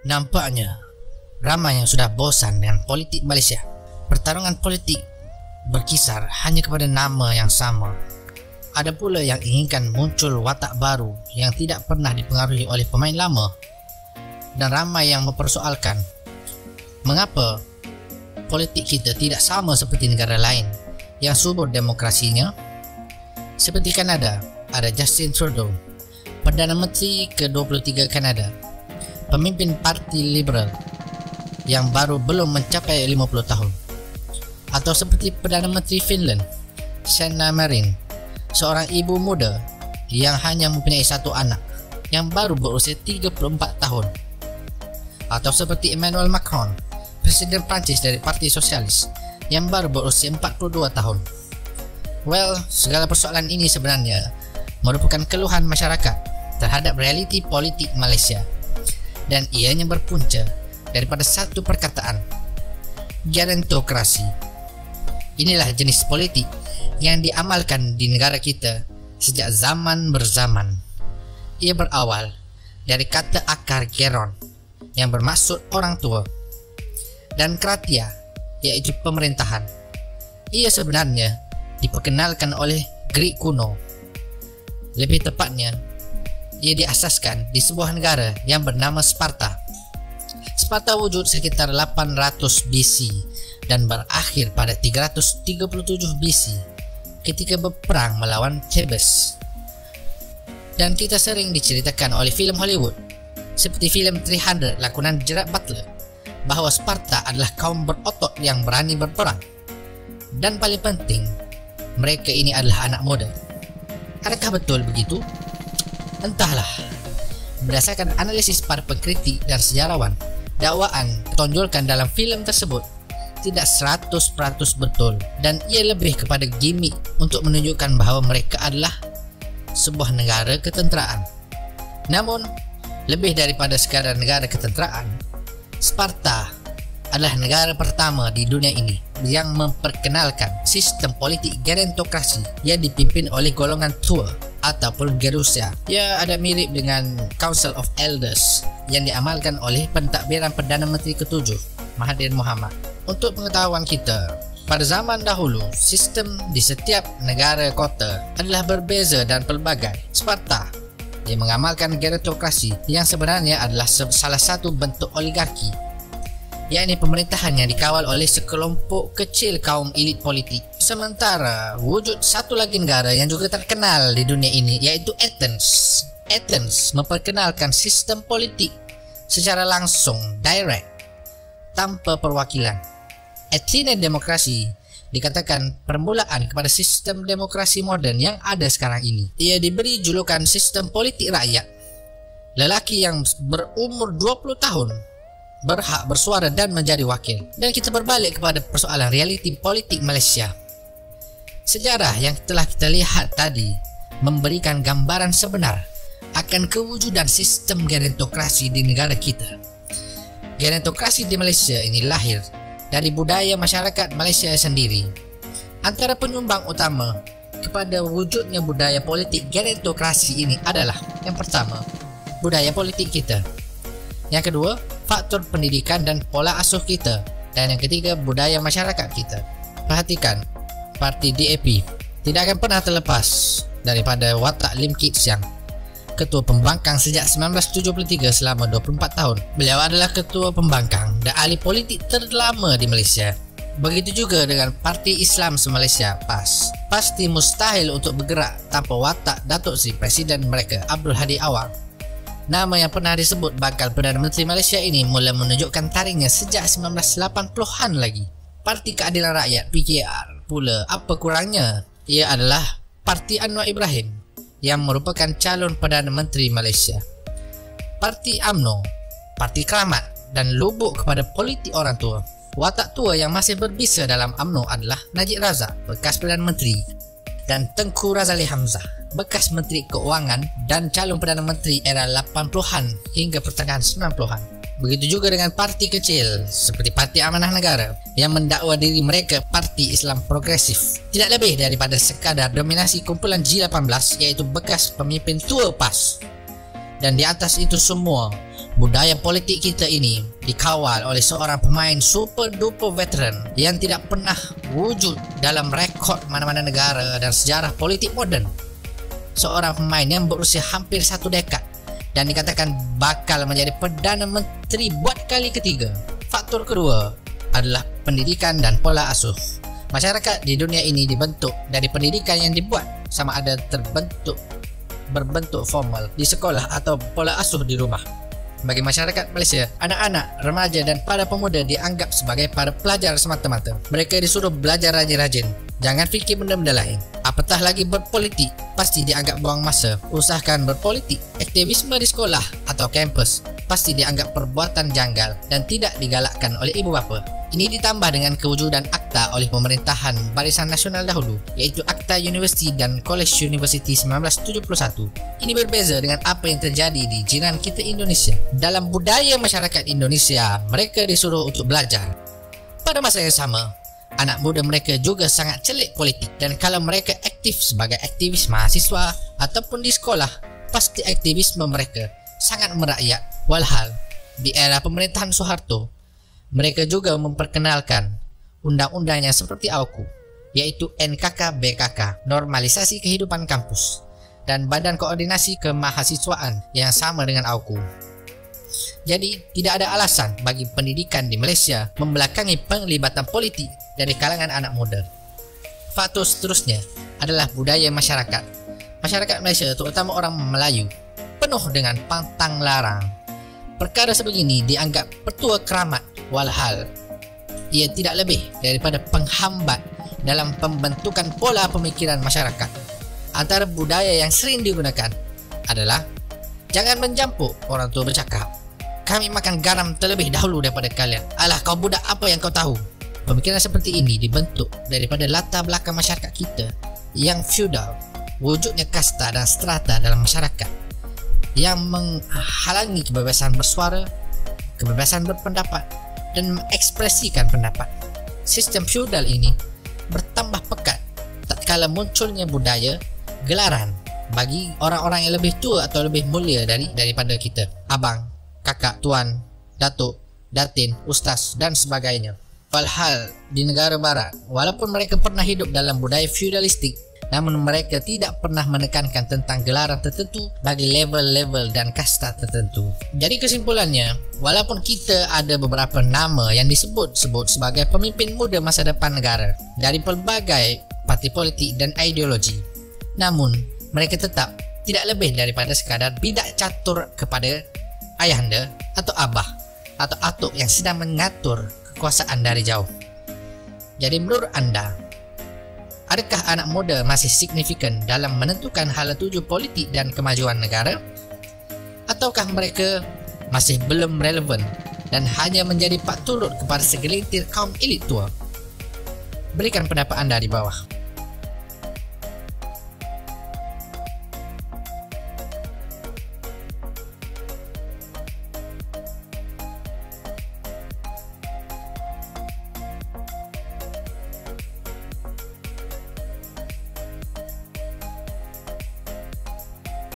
Nampaknya ramai yang sudah bosan dengan politik Malaysia. Pertarungan politik berkisar hanya kepada nama yang sama. Ada pula yang inginkan muncul watak baru yang tidak pernah dipengaruhi oleh pemain lama. Dan ramai yang mempersoalkan mengapa politik kita tidak sama seperti negara lain yang subur demokrasinya. Seperti Kanada, ada Justin Trudeau, Perdana Menteri ke-23 Kanada, pemimpin Parti Liberal yang baru belum mencapai 50 tahun. Atau seperti Perdana Menteri Finland, Sanna Marin, seorang ibu muda yang hanya mempunyai satu anak yang baru berusia 34 tahun. Atau seperti Emmanuel Macron, Presiden Prancis dari Parti Sosialis yang baru berusia 42 tahun. Well, segala persoalan ini sebenarnya merupakan keluhan masyarakat terhadap realiti politik Malaysia, dan ianya berpunca daripada satu perkataan, gerontokrasi. Inilah jenis politik yang diamalkan di negara kita sejak zaman berzaman. Ia berawal dari kata akar geron yang bermaksud orang tua, dan kratia iaitu pemerintahan. Ia sebenarnya diperkenalkan oleh Greek kuno. Lebih tepatnya, ia diasaskan di sebuah negara yang bernama Sparta. Sparta wujud sekitar 800 BC dan berakhir pada 337 BC ketika berperang melawan Thebes. Dan kita sering diceritakan oleh filem Hollywood seperti filem 300 lakonan Gerard Butler bahawa Sparta adalah kaum berotot yang berani berperang. Dan paling penting, mereka ini adalah anak muda. Adakah betul begitu? Entahlah. Berdasarkan analisis para pengkritik dan sejarawan, dakwaan ditonjolkan dalam filem tersebut tidak 100% betul, dan ia lebih kepada gimmick untuk menunjukkan bahawa mereka adalah sebuah negara ketenteraan. Namun, lebih daripada sekadar negara ketenteraan, Sparta adalah negara pertama di dunia ini yang memperkenalkan sistem politik gerontokrasi yang dipimpin oleh golongan tua ataupun gerusia. Ia ada mirip dengan Council of Elders yang diamalkan oleh pentadbiran Perdana Menteri ke-7 Mahathir Mohamad. Untuk pengetahuan kita, pada zaman dahulu, sistem di setiap negara kota adalah berbeza dan pelbagai. Sparta dia mengamalkan gerontokrasi yang sebenarnya adalah salah satu bentuk oligarki, yakni pemerintahan yang dikawal oleh sekelompok kecil kaum elit politik. Sementara wujud satu lagi negara yang juga terkenal di dunia ini, yaitu Athens. Athens memperkenalkan sistem politik secara langsung, direct, tanpa perwakilan. Athenian demokrasi dikatakan permulaan kepada sistem demokrasi moden yang ada sekarang ini. Ia diberi julukan sistem politik rakyat. Lelaki yang berumur 20 tahun berhak bersuara dan menjadi wakil. Dan kita berbalik kepada persoalan realiti politik Malaysia. Sejarah yang telah kita lihat tadi memberikan gambaran sebenar akan kewujudan sistem gerontokrasi di negara kita. Gerontokrasi di Malaysia ini lahir dari budaya masyarakat Malaysia sendiri. Antara penyumbang utama kepada wujudnya budaya politik gerontokrasi ini adalah, yang pertama, budaya politik kita. Yang kedua, faktor pendidikan dan pola asuh kita. Dan yang ketiga, budaya masyarakat kita. Perhatikan, parti DAP tidak akan pernah terlepas daripada watak Lim Kit Siang, ketua pembangkang sejak 1973 selama 24 tahun. Beliau adalah ketua pembangkang dan ahli politik terlama di Malaysia. Begitu juga dengan Parti Islam Se-Malaysia, PAS. Pasti mustahil untuk bergerak tanpa watak Datuk Seri Presiden mereka, Abdul Hadi Awang. Nama yang pernah disebut bakal Perdana Menteri Malaysia ini mula menunjukkan taringnya sejak 1980-an lagi. Parti Keadilan Rakyat, PKR, pula apa kurangnya? Ia adalah Parti Anwar Ibrahim yang merupakan calon Perdana Menteri Malaysia. Parti UMNO, Parti Keramat, dan lubuk kepada politik orang tua. Watak tua yang masih berbisa dalam UMNO adalah Najib Razak, bekas Perdana Menteri, dan Tengku Razali Hamzah, bekas Menteri Keuangan dan calon Perdana Menteri era 80-an hingga pertengahan 90-an. Begitu juga dengan parti kecil seperti Parti Amanah Negara yang mendakwa diri mereka Parti Islam Progresif. Tidak lebih daripada sekadar dominasi kumpulan G18, iaitu bekas pemimpin tua PAS. Dan di atas itu semua, Budaya politik kita ini dikawal oleh seorang pemain super duper veteran yang tidak pernah wujud dalam rekod mana-mana negara dan sejarah politik moden. Seorang pemain yang berusia hampir 1 dekad dan dikatakan bakal menjadi Perdana Menteri buat kali ketiga. Faktor kedua adalah pendidikan dan pola asuh. Masyarakat di dunia ini dibentuk dari pendidikan yang dibuat, sama ada berbentuk formal di sekolah atau pola asuh di rumah. Bagi masyarakat Malaysia, anak-anak, remaja dan para pemuda dianggap sebagai para pelajar semata-mata. Mereka disuruh belajar rajin-rajin. Jangan fikir benda-benda lain. Apatah lagi berpolitik, pasti dianggap buang masa. Usahakan berpolitik. Aktivisme di sekolah atau kampus pasti dianggap perbuatan janggal dan tidak digalakkan oleh ibu bapa. Ini ditambah dengan kewujudan akta oleh pemerintahan Barisan Nasional dahulu, iaitu Akta Universiti dan College University 1971. Ini berbeza dengan apa yang terjadi di jiran kita Indonesia. Dalam budaya masyarakat Indonesia, mereka disuruh untuk belajar. Pada masa yang sama, anak muda mereka juga sangat celik politik, dan kalau mereka aktif sebagai aktivis mahasiswa ataupun di sekolah, pasti aktivisme mereka sangat merakyat. Walhal, di era pemerintahan Soeharto, mereka juga memperkenalkan undang-undang yang seperti AUKU, yaitu NKK-BKK, Normalisasi Kehidupan Kampus, dan Badan Koordinasi Kemahasiswaan yang sama dengan AUKU. Jadi, tidak ada alasan bagi pendidikan di Malaysia membelakangi penglibatan politik dari kalangan anak muda. Faktor seterusnya adalah budaya masyarakat. Masyarakat Malaysia, terutama orang Melayu, penuh dengan pantang larang. Perkara sebegini dianggap petua keramat, walhal ia tidak lebih daripada penghambat dalam pembentukan pola pemikiran masyarakat. Antara budaya yang sering digunakan adalah jangan menjampuk. Orang tua bercakap, kami makan garam terlebih dahulu daripada kalian. Alah, kau budak, apa yang kau tahu? Pemikiran seperti ini dibentuk daripada latar belakang masyarakat kita yang feudal, wujudnya kasta dan strata dalam masyarakat yang menghalangi kebebasan bersuara, kebebasan berpendapat dan mengekspresikan pendapat. Sistem feudal ini bertambah pekat tatkala munculnya budaya gelaran bagi orang-orang yang lebih tua atau lebih mulia daripada kita. Abang, kakak, tuan, datuk, datin, ustaz dan sebagainya. Walhal di negara barat, walaupun mereka pernah hidup dalam budaya feudalistik, namun mereka tidak pernah menekankan tentang gelaran tertentu bagi level-level dan kasta tertentu. Jadi kesimpulannya, walaupun kita ada beberapa nama yang disebut-sebut sebagai pemimpin muda masa depan negara dari pelbagai parti politik dan ideologi, namun mereka tetap tidak lebih daripada sekadar bidak catur kepada ayahanda atau abah atau atuk yang sedang mengatur kekuasaan dari jauh. Jadi menurut anda, adakah anak muda masih signifikan dalam menentukan hala tuju politik dan kemajuan negara? Ataukah mereka masih belum relevan dan hanya menjadi pak turut kepada segelintir kaum elit tua? Berikan pendapat anda di bawah.